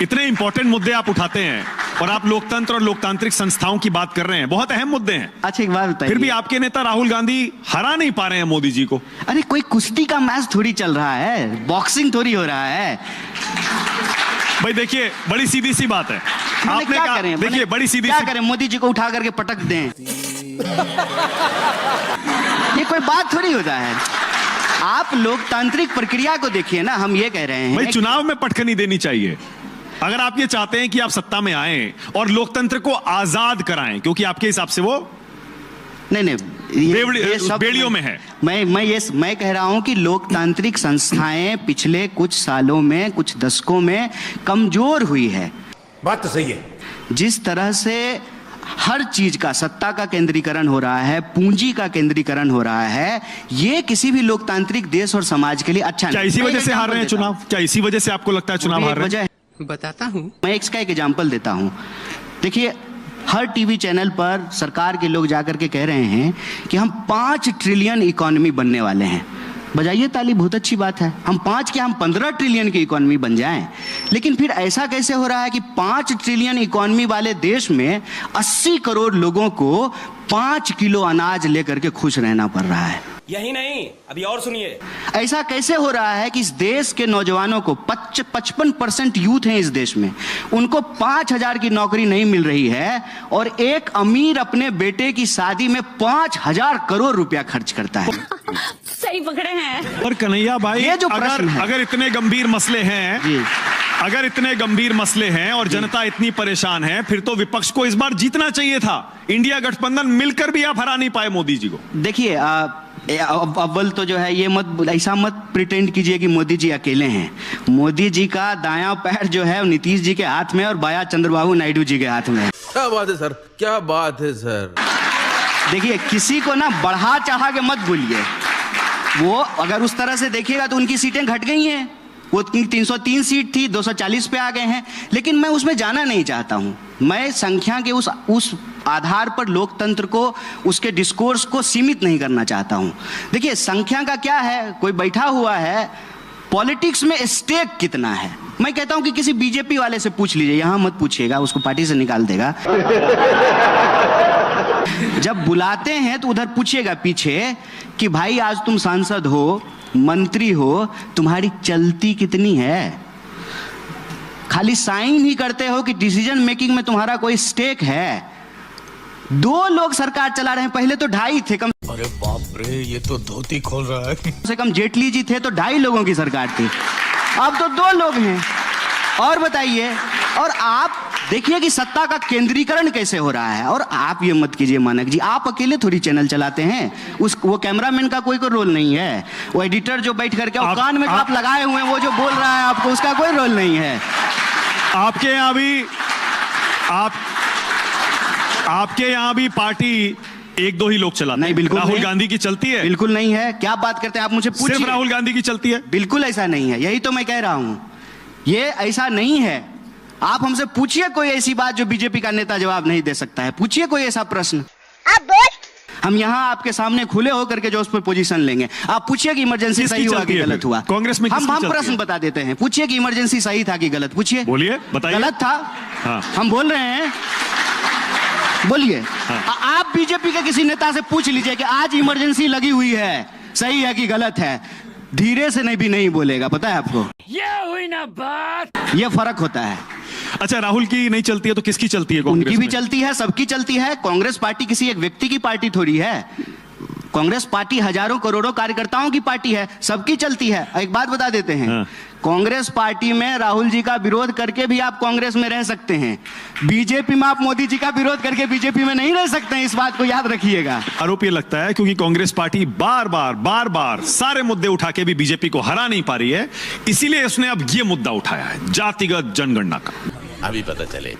इतने इंपॉर्टेंट मुद्दे आप उठाते हैं और आप लोकतंत्र और लोकतांत्रिक संस्थाओं की बात कर रहे हैं, बहुत अहम मुद्दे हैं। अच्छा एक बात बताइए, फिर भी आपके नेता राहुल गांधी हरा नहीं पा रहे हैं मोदी जी को। अरे कोई कुश्ती का मैच थोड़ी चल रहा है, बॉक्सिंग थोड़ी हो रहा है। भाई देखिए, बड़ी सीधी सी बात है। आपने क्या कहा, करें, देखिए बड़ी सीधी क्या सी करें, मोदी जी को उठा करके पटक दें। ये कोई बात थोड़ी होता है। आप लोकतांत्रिक प्रक्रिया को देखिए ना, हम ये कह रहे हैं भाई चुनाव में पटखनी देनी चाहिए। अगर आप ये चाहते हैं कि आप सत्ता में आए और लोकतंत्र को आजाद कराएं, क्योंकि आपके हिसाब से वो नहीं ये सब बेड़ियों में है। मैं कह रहा हूं कि लोकतांत्रिक संस्थाएं पिछले कुछ सालों में, कुछ दशकों में कमजोर हुई है। बात तो सही है। जिस तरह से हर चीज का सत्ता का केंद्रीकरण हो रहा है, पूंजी का केंद्रीकरण हो रहा है, ये किसी भी लोकतांत्रिक देश और समाज के लिए अच्छा नहीं। क्या इसी वजह से हार रहे हैं चुनाव? क्या इसी वजह से आपको लगता है चुनाव हार रहे हैं? बताता हूं, मैं इसका एक एग्जाम्पल देता हूं। देखिए, हर टीवी चैनल पर सरकार के लोग जाकर के कह रहे हैं कि हम 5 ट्रिलियन इकोनॉमी बनने वाले हैं। बजाइए ताली, बहुत अच्छी बात है। हम 5 क्या, हम 15 ट्रिलियन की इकोनॉमी बन जाएं। लेकिन फिर ऐसा कैसे हो रहा है कि 5 ट्रिलियन इकोनॉमी वाले देश में 80 करोड़ लोगों को 5 किलो अनाज लेकर के खुश रहना पड़ रहा है? यही नहीं, अभी और सुनिए। ऐसा कैसे हो रहा है कि इस देश के नौजवानों को 55% यूथ हैं इस देश में, उनको 5,000 की नौकरी नहीं मिल रही है और एक अमीर अपने बेटे की शादी में 5,000 करोड़ रुपया खर्च करता है। सही पकड़े हैं। और कन्हैया भाई, ये जो प्रश्न है, अगर इतने गंभीर मसले हैं जी, अगर इतने गंभीर मसले हैं और जनता इतनी परेशान है, फिर तो विपक्ष को इस बार जीतना चाहिए था। इंडिया गठबंधन मिलकर भी आप हरा नहीं पाए मोदी जी को। देखिए, अव्वल तो जो है, ये मत ऐसा मत प्रिटेंड कीजिए कि मोदी जी अकेले हैं। मोदी जी का दायां पैर जो है नीतीश जी के हाथ में और बायां चंद्रबाबू नायडू जी के हाथ में है। क्या बात है सर, क्या बात है सर। देखिए, किसी को ना बढ़ा चढ़ा के मत बोलिए। वो अगर उस तरह से देखिएगा तो उनकी सीटें घट गई हैं। वो 303 सीट थी, 240 पे आ गए हैं। लेकिन मैं उसमें जाना नहीं चाहता हूं। मैं संख्या के उस आधार पर लोकतंत्र को, उसके डिस्कोर्स को सीमित नहीं करना चाहता हूं। देखिए, संख्या का क्या है, कोई बैठा हुआ है, पॉलिटिक्स में स्टेक कितना है। मैं कहता हूं कि किसी बीजेपी वाले से पूछ लीजिए, यहां मत पूछिएगा, उसको पार्टी से निकाल देगा। जब बुलाते हैं तो उधर पूछिएगा पीछे कि भाई आज तुम सांसद हो, मंत्री हो, तुम्हारी चलती कितनी है। खाली साइन ही करते हो कि डिसीजन मेकिंग में तुम्हारा कोई स्टेक है। 2 लोग सरकार चला रहे हैं, पहले तो 2.5 थे। कम अरे बाप रे, ये तो धोती खोल रहा है। कम से कम जेटली जी थे तो 2.5 लोगों की सरकार थी। अब तो 2 लोग हैं। और बताइए, और आप देखिए कि सत्ता का केंद्रीकरण कैसे हो रहा है। और आप ये मत कीजिए मानक जी, आप अकेले थोड़ी चैनल चलाते हैं। वो कैमरामैन का कोई रोल नहीं है। वो एडिटर जो बैठ करके कान में आप लगाए हुए हैं, वो जो बोल रहा है आपको, उसका कोई रोल नहीं है। आपके यहाँ भी पार्टी 1-2 ही लोग चलाते हैं। नहीं, बिल्कुल राहुल नहीं। गांधी की चलती है? बिल्कुल नहीं है। क्या बात करते हैं आप, मुझे पूछिए। सिर्फ राहुल गांधी की चलती है? बिल्कुल ऐसा नहीं है, यही तो मैं कह रहा हूं। ये ऐसा नहीं है। आप हमसे पूछिए कोई ऐसी बात जो बीजेपी का नेता जवाब नहीं दे सकता है। पूछिए कोई ऐसा प्रश्न। हम यहाँ आपके सामने खुले होकर के जो उस पर पोजीशन लेंगे। आप पूछिए कि इमरजेंसी सही हुआ कि गलत हुआ। कांग्रेस में हम प्रश्न बता देते हैं। पूछिए कि इमरजेंसी सही था कि गलत। पूछिए, बोलिए, बताइए। गलत था। हाँ। हम बोल रहे हैं, बोलिए। हाँ। आप बीजेपी के किसी नेता से पूछ लीजिए कि आज इमरजेंसी लगी हुई है, सही है कि गलत है। धीरे से नहीं बोलेगा, पता है आपको। ये हुई ना बात। ये फर्क होता है। अच्छा, राहुल की नहीं चलती है तो किसकी चलती है? उनकी भी चलती है, सबकी चलती है। कांग्रेस पार्टी किसी एक व्यक्ति की पार्टी थोड़ी है। कांग्रेस पार्टी हजारों करोड़ों कार्यकर्ताओं की पार्टी है, सबकी चलती है। एक बात बता देते हैं, हाँ। कांग्रेस पार्टी में राहुल जी का विरोध करके भी आप कांग्रेस में रह सकते हैं। बीजेपी में आप मोदी जी का विरोध करके बीजेपी में नहीं रह सकते हैं, इस बात को याद रखिएगा। आरोप ये लगता है क्योंकि कांग्रेस पार्टी बार बार सारे मुद्दे उठा के भी बीजेपी को हरा नहीं पा रही है, इसीलिए उसने अब ये मुद्दा उठाया है, जातिगत जनगणना का। अभी पता चले।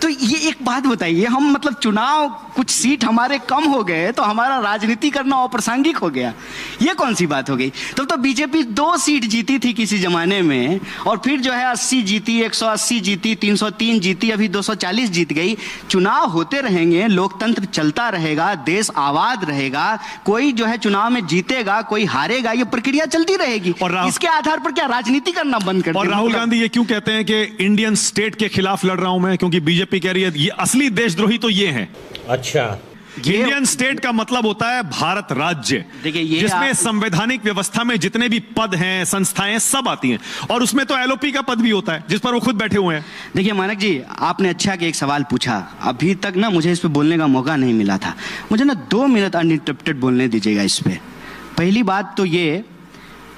तो ये एक बात बताइए, हम मतलब चुनाव कुछ सीट हमारे कम हो गए तो हमारा राजनीति करना अप्रासंगिक हो गया, ये कौन सी बात हो गई? तब तो बीजेपी 2 सीट जीती थी किसी जमाने में, और फिर जो है 80 जीती, 180 जीती, 303 जीती, अभी 240 जीत गई। चुनाव होते रहेंगे, लोकतंत्र चलता रहेगा, देश आबाद रहेगा, कोई जो है चुनाव में जीतेगा, कोई हारेगा, ये प्रक्रिया चलती रहेगी। और इसके आधार पर क्या राजनीति करना बंद कर और दें? राहुल गांधी ये क्यों कहते हैं कि इंडियन स्टेट के खिलाफ लड़ रहा हूं मैं, क्योंकि बीजेपी कह रही है ये असली देशद्रोही तो ये है। अच्छा, इंडियन स्टेट का मतलब होता है भारत राज्य, देखिए ये जिसमें संवैधानिक व्यवस्था में जितने भी पद हैं, संस्थाएं सब आती हैं, और उसमें तो एलओपी का पद भी होता है जिस पर वो खुद बैठे हुए हैं। देखिए मानक जी, आपने अच्छा कि एक सवाल पूछा, अभी तक ना मुझे इस पे बोलने का मौका नहीं मिला था, मुझे ना 2 मिनट अनइंटरप्टेड बोलने दीजिएगा इस पे। पहली बात तो ये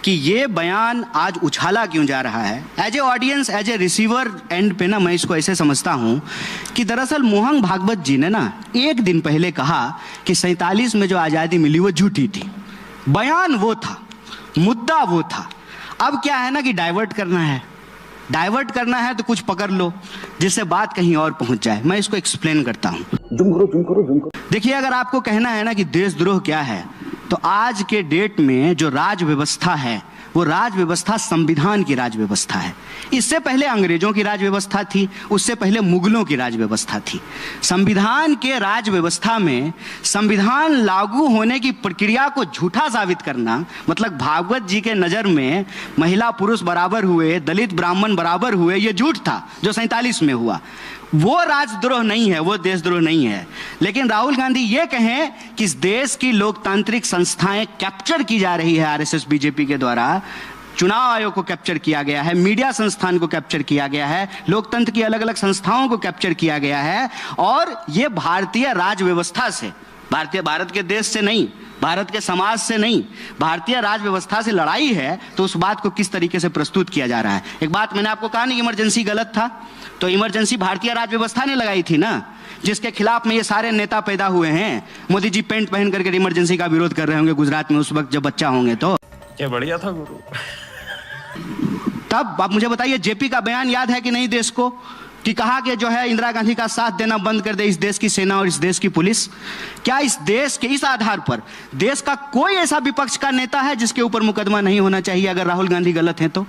कि ये बयान आज उछाला क्यों जा रहा है, as a audience, as a receiver end पे ना मैं इसको ऐसे समझता हूं कि दरअसल मोहन भागवत जी ने ना 1 दिन पहले कहा कि 47 में जो आज़ादी मिली वो झूठी थी। बयान वो था, मुद्दा वो था। अब क्या है ना कि डाइवर्ट करना है तो कुछ पकड़ लो जिससे बात कहीं और पहुंच जाए। मैं इसको एक्सप्लेन करता हूं। देखिए, अगर आपको कहना है ना कि देशद्रोह क्या है, तो आज के डेट में जो राज व्यवस्था है वो राज व्यवस्था संविधान की राज व्यवस्था है। इससे पहले अंग्रेजों की राज व्यवस्था थी, उससे पहले मुगलों की राज व्यवस्था थी। संविधान के राज व्यवस्था में संविधान लागू होने की प्रक्रिया को झूठा साबित करना, मतलब भागवत जी के नजर में महिला पुरुष बराबर हुए, दलित ब्राह्मण बराबर हुए, ये झूठ था जो 47 में हुआ। वो राजद्रोह नहीं है, वो देशद्रोह नहीं है। लेकिन राहुल गांधी ये कहें कि इस देश की लोकतांत्रिक संस्थाएं कैप्चर की जा रही है आरएसएस बीजेपी के द्वारा, चुनाव आयोग को कैप्चर किया गया है, मीडिया संस्थान को कैप्चर किया गया है, लोकतंत्र की अलग अलग संस्थाओं को कैप्चर किया गया है, और ये भारतीय राज व्यवस्था से, भारत के देश से नहीं, भारत के समाज से नहीं, भारतीय राज व्यवस्था से लड़ाई है। तो उस बात को किस तरीके से प्रस्तुत किया जा रहा है। एक बात मैंने आपको कहा नहीं, इमरजेंसी गलत था, तो इमरजेंसी भारतीय राज व्यवस्था ने लगाई थी ना, जिसके खिलाफ में ये सारे नेता पैदा हुए हैं। मोदी जी पेंट पहन करके इमरजेंसी का विरोध कर रहे होंगे गुजरात में उस वक्त जब बच्चा होंगे, तो क्या बढ़िया था गुरु। तब आप मुझे बताइए, जेपी का बयान याद है कि नहीं देश को, कि कहा कि जो है इंदिरा गांधी का साथ देना बंद कर दे इस देश की सेना और इस देश की पुलिस। क्या इस देश के इस आधार पर देश का कोई ऐसा विपक्ष का नेता है जिसके ऊपर मुकदमा नहीं होना चाहिए अगर राहुल गांधी गलत हैं तो?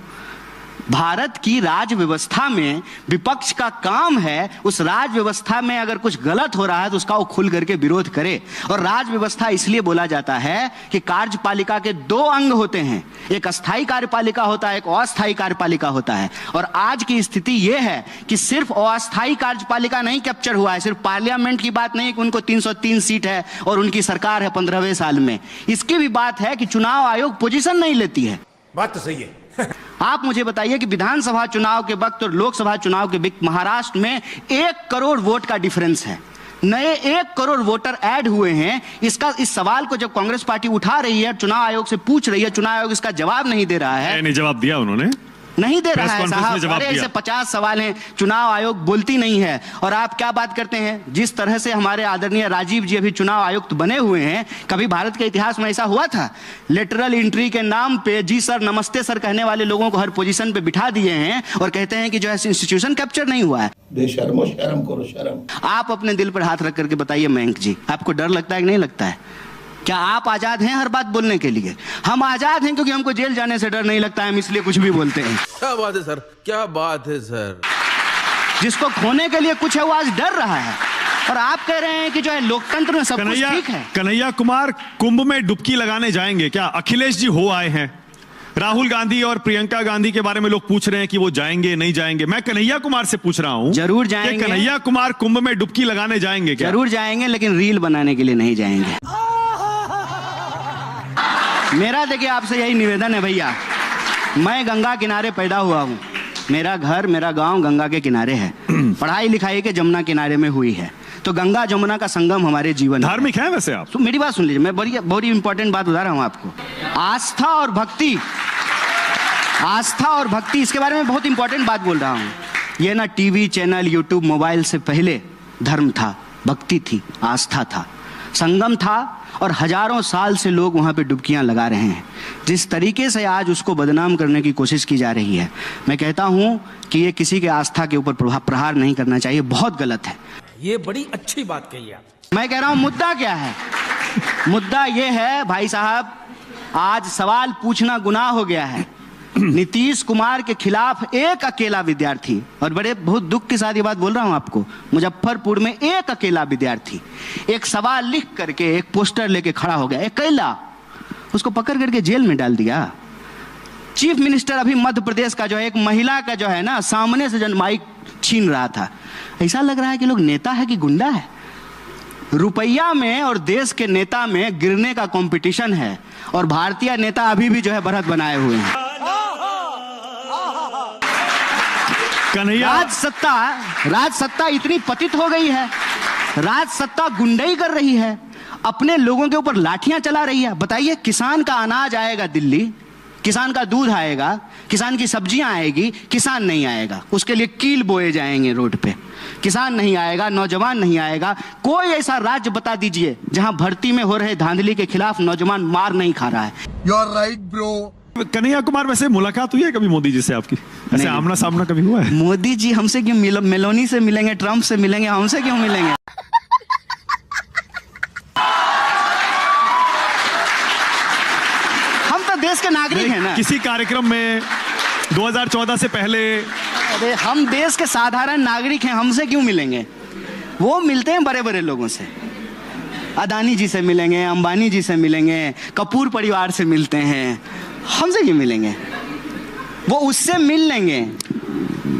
भारत की राज व्यवस्था में विपक्ष का काम है उस राज व्यवस्था में अगर कुछ गलत हो रहा है तो उसका वो खुल करके विरोध करे। और राज व्यवस्था इसलिए बोला जाता है कि कार्यपालिका के 2 अंग होते हैं, एक अस्थायी कार्यपालिका होता है, एक अस्थायी कार्यपालिका होता है। और आज की स्थिति यह है कि सिर्फ अस्थायी कार्यपालिका नहीं कैप्चर हुआ है, सिर्फ पार्लियामेंट की बात नहीं कि उनको 303 सीट है और उनकी सरकार है 15वें साल में, इसकी भी बात है कि चुनाव आयोग पोजीशन नहीं लेती है। बात तो सही है। आप मुझे बताइए कि विधानसभा चुनाव के वक्त और लोकसभा चुनाव के वक्त महाराष्ट्र में 1 करोड़ वोट का डिफरेंस है, नए 1 करोड़ वोटर ऐड हुए हैं। इस सवाल को जब कांग्रेस पार्टी उठा रही है, चुनाव आयोग से पूछ रही है, चुनाव आयोग इसका जवाब नहीं दे रहा है। नहीं जवाब दिया उन्होंने, नहीं दे रहा है साहब। अरे दिया। ऐसे 50 सवाल हैं, चुनाव आयोग बोलती नहीं है। और आप क्या बात करते हैं, जिस तरह से हमारे आदरणीय राजीव जी अभी चुनाव आयुक्त बने हुए हैं, कभी भारत के इतिहास में ऐसा हुआ था? लेटरल एंट्री के नाम पे जी सर नमस्ते सर कहने वाले लोगों को हर पोजीशन पे बिठा दिए हैं और कहते हैं कि जो है इंस्टीट्यूशन कैप्चर नहीं हुआ है। बेशर्मो शर्म करो शर्म। आप अपने दिल पर हाथ रख करके बताइए मयंक जी, आपको डर लगता है कि नहीं लगता है? क्या आप आजाद हैं हर बात बोलने के लिए? हम आजाद हैं क्योंकि हमको जेल जाने से डर नहीं लगता है, हम इसलिए कुछ भी बोलते हैं। क्या बात है सर, क्या बात है सर। जिसको खोने के लिए कुछ है वो आज डर रहा है, और आप कह रहे हैं कि जो है लोकतंत्र में सब कुछ ठीक है। कन्हैया कुमार कुंभ में डुबकी लगाने जाएंगे क्या? अखिलेश जी हो आए हैं, राहुल गांधी और प्रियंका गांधी के बारे में लोग पूछ रहे हैं कि वो जाएंगे नहीं जाएंगे। मैं कन्हैया कुमार से पूछ रहा हूं, जरूर जाएंगे। कन्हैया कुमार कुंभ में डुबकी लगाने जाएंगे क्या? जरूर जाएंगे, लेकिन रील बनाने के लिए नहीं जाएंगे। मेरा देखिए आपसे यही निवेदन है भैया, मैं गंगा किनारे पैदा हुआ हूँ, मेरा घर मेरा गांव गंगा के किनारे है, पढ़ाई लिखाई के जमुना किनारे में हुई है, तो गंगा जमुना का संगम हमारे जीवन में धार्मिक है वैसे आप? तो मेरी बात सुन लीजिए, मैं बड़ी इंपॉर्टेंट बात बता रहा हूँ आपको। आस्था और भक्ति, इसके बारे में बहुत इंपॉर्टेंट बात बोल रहा हूँ। ये ना टीवी चैनल यूट्यूब मोबाइल से पहले धर्म था, भक्ति थी, आस्था था। संगम था और हजारों साल से लोग वहां पे डुबकियां लगा रहे हैं। जिस तरीके से आज उसको बदनाम करने की कोशिश की जा रही है, मैं कहता हूं कि ये किसी के आस्था के ऊपर प्रहार नहीं करना चाहिए, बहुत गलत है। ये बड़ी अच्छी बात कही आप। मैं कह रहा हूं मुद्दा क्या है? मुद्दा ये है भाई साहब, आज सवाल पूछना गुनाह हो गया है। नीतीश कुमार के खिलाफ एक अकेला विद्यार्थी, और बड़े बहुत दुख के साथ ये बात बोल रहा हूं आपको, मुजफ्फरपुर में एक अकेला विद्यार्थी एक सवाल लिख करके एक पोस्टर लेके खड़ा हो गया, अकेला, उसको पकड़ करके जेल में डाल दिया। चीफ मिनिस्टर अभी मध्य प्रदेश का जो है, एक महिला का जो है ना, सामने से जन माइक छीन रहा था। ऐसा लग रहा है कि लोग नेता है कि गुंडा है। रुपया में और देश के नेता में गिरने का कंपटीशन है, और भारतीय नेता अभी भी जो है बढ़त बनाए हुए हैं। कन्हैया, राज सत्ता इतनी पतित हो गई है, राज सत्ता गुंडई कर रही है, अपने लोगों के ऊपर लाठियां चला रही है। बताइए, किसान का अनाज आएगा दिल्ली, किसान का दूध आएगा, किसान की सब्जियां आएगी, किसान नहीं आएगा, उसके लिए कील बोए जाएंगे रोड पे, किसान नहीं आएगा, नौजवान नहीं आएगा। कोई ऐसा राज्य बता दीजिए जहां भर्ती में हो रहे धांधली के खिलाफ नौजवान मार नहीं खा रहा है। You are right bro. Kanhaiya Kumar, वैसे मुलाकात हुई है कभी मोदी जी से आपकी? ऐसे आमना सामना कभी हुआ है? मोदी जी हमसे क्यों मेलोनी से मिलेंगे, ट्रंप से मिलेंगे, हमसे क्यों मिलेंगे? हम तो देश के नागरिक हैं ना। किसी कार्यक्रम में 2014 से पहले? अरे हम देश के साधारण नागरिक हैं, हमसे क्यों मिलेंगे? वो मिलते हैं बड़े बड़े लोगों से, अदानी जी से मिलेंगे, अंबानी जी से मिलेंगे, कपूर परिवार से मिलते हैं, हमसे क्यों मिलेंगे? वो उससे मिल लेंगे,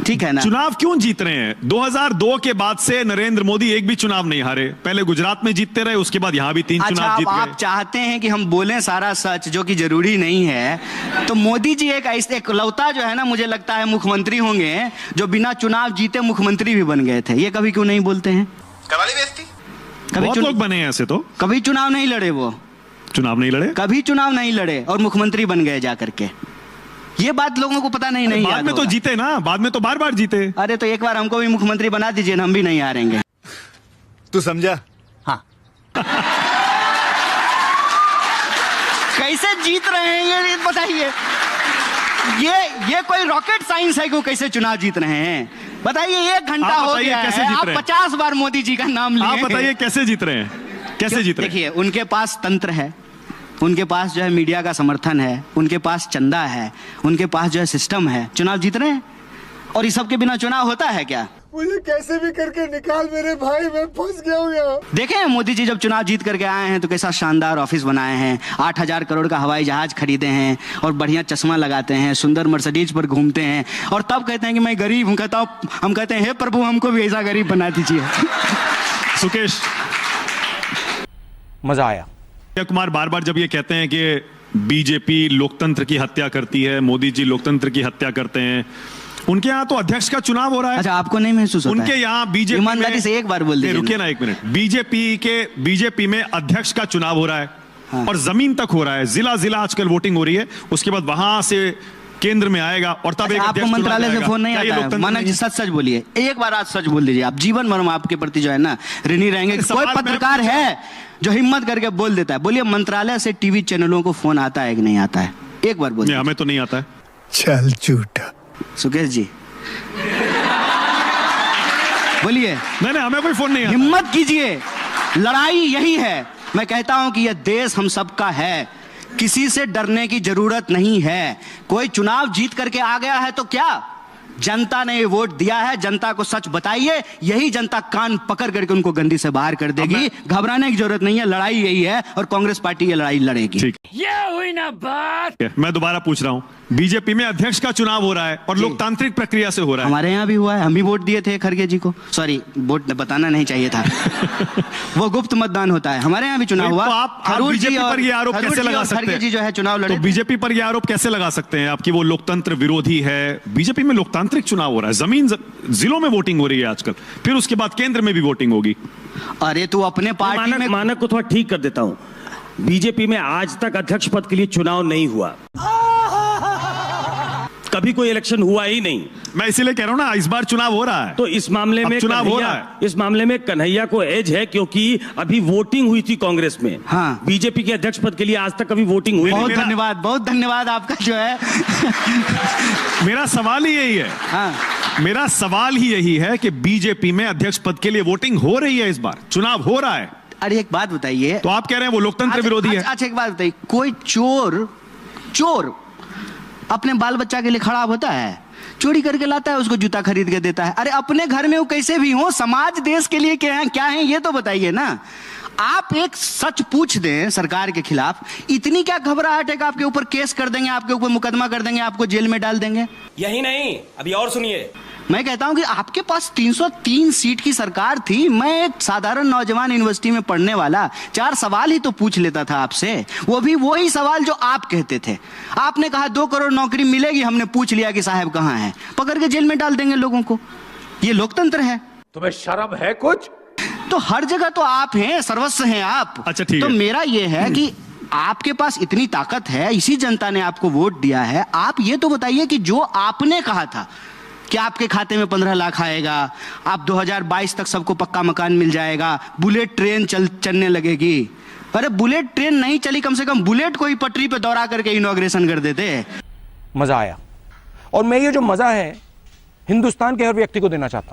ठीक है ना। चुनाव क्यों जीत रहे हैं? 2002 के बाद से नरेंद्र मोदी एक भी चुनाव नहीं हारे। पहले गुजरात में जीतते रहे, उसके बाद यहां भी 3 चुनाव जीत गए। आप चाहते हैं कि हम बोलें सारा सच, जो कि जरूरी नहीं है। तो मोदी जी एक लौता जो है ना, मुझे लगता है मुख्यमंत्री होंगे जो बिना चुनाव जीते मुख्यमंत्री भी बन गए थे। ये कभी क्यों नहीं बोलते हैं? करवाली बेइज्जती। बहुत लोग बने हैं ऐसे तो। कभी चुनाव नहीं लड़े, वो चुनाव नहीं लड़े, कभी चुनाव नहीं लड़े और मुख्यमंत्री बन गए जाकर के। ये बात लोगों को पता नहीं बाद याद में तो होगा। जीते ना, बाद में तो बार बार जीते। अरे तो एक बार हमको भी मुख्यमंत्री बना दीजिए, हम भी नहीं हारेंगे। तू समझा? हाँ। कैसे जीत रहे हैं ये बताइए? ये कोई रॉकेट साइंस है कि वो कैसे चुनाव जीत रहे हैं? बताइए, 1 घंटा हो गया है, आप 50 बार मोदी जी का नाम लिए। आप बताइए कैसे जीत रहे हैं? कैसे जीत रहे हैं? देखिए, उनके पास तंत्र है, उनके पास जो है मीडिया का समर्थन है, उनके पास चंदा है, उनके पास जो है सिस्टम है, चुनाव जीत रहे हैं। और इस सब के बिना चुनाव होता है क्या? मुझे कैसे भी करके निकाल मेरे भाई, मैं फंस गया हूँ यहाँ। देखें, मोदी जी जब चुनाव जीत करके आए हैं तो कैसा शानदार ऑफिस बनाए हैं, 8000 करोड़ का हवाई जहाज खरीदे हैं, और बढ़िया चश्मा लगाते हैं, सुंदर मर्सिडीज पर घूमते हैं, और तब कहते हैं कि मैं गरीब हूँ। हम कहते हैं, हे प्रभु, हमको भी ऐसा गरीब बना दीजिए। सुकेश, मजा आया। कुमार बार बार जब ये कहते हैं कि बीजेपी लोकतंत्र की हत्या करती है, मोदी जी लोकतंत्र की हत्या करते हैं, उनके यहाँ तो अध्यक्ष का चुनाव हो रहा है। अच्छा, आपको नहीं महसूस होता? उनके यहाँ बीजेपी, ईमानदारी से एक बार बोल दीजिए। रुकिए ना 1 मिनट। बीजेपी में अध्यक्ष का चुनाव हो रहा है। हाँ। और जमीन तक हो रहा है, जिला जिला आजकल वोटिंग हो रही है, उसके बाद वहां से केंद्र में आएगा, और तब एक आपको मंत्रालय से फोन नहीं आता है? माना सच बोलिए, एक बार आज सच बोल दीजिए। आप जीवन भर हम आपके प्रति जो है ना ऋणी रहेंगे। कोई पत्रकार है जो हिम्मत करके बोल देता है? बोलिए, मंत्रालय से टीवी चैनलों को फोन आता है कि नहीं आता है? एक बार बोलिए। हमें तो नहीं आता है। चल झूठा। सुकेश जी बोलिए। नहीं, हमें कोई फोन नहीं आता। हिम्मत कीजिए, लड़ाई यही है। मैं कहता हूं कि यह देश हम सबका है, किसी से डरने की जरूरत नहीं है। कोई चुनाव जीत करके आ गया है तो क्या, जनता ने ये वोट दिया है, जनता को सच बताइए, यही जनता कान पकड़ करके उनको गंदी से बाहर कर देगी। घबराने की जरूरत नहीं है, लड़ाई यही है, और कांग्रेस पार्टी ये लड़ाई लड़ेगी। ठीक, ये हुई ना बात। मैं दोबारा पूछ रहा हूं, बीजेपी में अध्यक्ष का चुनाव हो रहा है और लोकतांत्रिक प्रक्रिया से हो रहा है। हमारे यहाँ भी हुआ है, हम भी वोट दिए थे खड़गे जी को। सॉरी, वोट बताना नहीं चाहिए था। वो गुप्त मतदान होता है, हमारे यहाँ भी चुनाव हुआ। तो आप बीजेपी पर ये आरोप कैसे लगा सकते हैं? जी जो है चुनाव लड़े। तो बीजेपी पर ये आरोप कैसे लगा सकते हैं आपकी वो लोकतंत्र विरोधी है? बीजेपी में लोकतांत्रिक चुनाव हो रहा है, जमीन जिलों में वोटिंग हो रही है आजकल, फिर उसके बाद केंद्र में भी वोटिंग होगी। अरे तू अपने पार्टी में मानक को थोड़ा ठीक कर देता हूं। बीजेपी में आज तक अध्यक्ष पद के लिए चुनाव नहीं हुआ। कभी कोई इलेक्शन हुआ ही नहीं। मैं इसीलिए कह रहा हूं ना, इस बार चुनाव हो रहा है। तो इस मामले अब में चुनाव हो रहा इस मामले में कन्हैया को एज है, क्योंकि अभी वोटिंग हुई थी कांग्रेस में। हाँ। बीजेपी के अध्यक्ष पद के लिए आज तक कभी वोटिंग हुई बहुत नहीं। बहुत धन्यवाद आपका जो है। मेरा सवाल ही यही है। हाँ। मेरा सवाल ही यही है कि बीजेपी में अध्यक्ष पद के लिए वोटिंग हो रही है, इस बार चुनाव हो रहा है। अरे एक बात बताइए, तो आप कह रहे हैं वो लोकतंत्र विरोधी है। अच्छा एक बात बताइए, कोई चोर अपने बाल बच्चा के लिए खराब होता है? चोरी करके लाता है, उसको जूता खरीद के देता है। अरे अपने घर में वो कैसे भी हो, समाज देश के लिए क्या है ये तो बताइए ना। आप एक सच पूछ दें सरकार के खिलाफ, इतनी क्या घबराहट है कि आपके ऊपर केस कर देंगे, आपके ऊपर मुकदमा कर देंगे, आपको जेल में डाल देंगे? यही नहीं, अभी और सुनिए। मैं कहता हूं कि आपके पास 303 सीट की सरकार थी। मैं एक साधारण नौजवान यूनिवर्सिटी में पढ़ने वाला 4 सवाल ही तो पूछ लेता था आपसे, वो भी वही सवाल जो आप कहते थे। आपने कहा 2 करोड़ नौकरी मिलेगी, हमने पूछ लिया कि साहब कहां है, पकड़ के जेल में डाल देंगे लोगों को। ये लोकतंत्र है? तुम्हें शर्म है कुछ? तो हर जगह तो आप हैं, सर्वस्व हैं आप। अच्छा, ठीक तो है। मेरा ये है कि आपके पास इतनी ताकत है, इसी जनता ने आपको वोट दिया है, आप ये तो बताइए कि जो आपने कहा था कि आपके खाते में 15 लाख आएगा, आप 2022 तक सबको पक्का मकान मिल जाएगा, बुलेट ट्रेन चलने लगेगी। अरे बुलेट ट्रेन नहीं चली, कम से कम बुलेट को ही पटरी पे दौड़ा करके इनॉग्रेशन कर देते। मजा आया, और मैं ये जो मजा है हिंदुस्तान के हर व्यक्ति को देना चाहता हूं।